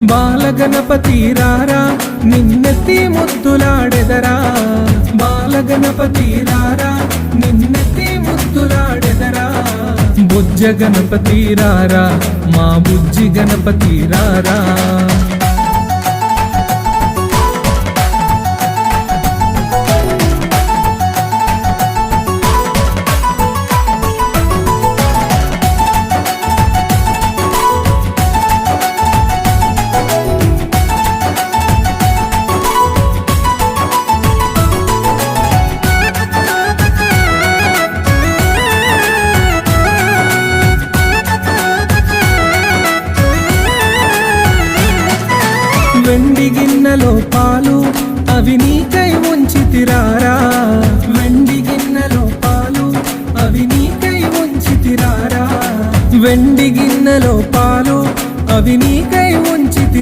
బాలగణపతి రారా నిన్నెత్తి ముద్దులాడెదరా, బాలగణపతి రారా నిన్నెత్తి ముద్దులాడెదరా, బుజ్జ గణపతి రారా మా బుజ్జి గణపతి రారా. వెండి గిన్నెలో పాలు అవి నీకై ఉంచితిరారా, వెండి గిన్నెలో పాలు అవి నీకై ఉంచితిరారా, వెండి గిన్నెలో పాలు అవి నీకై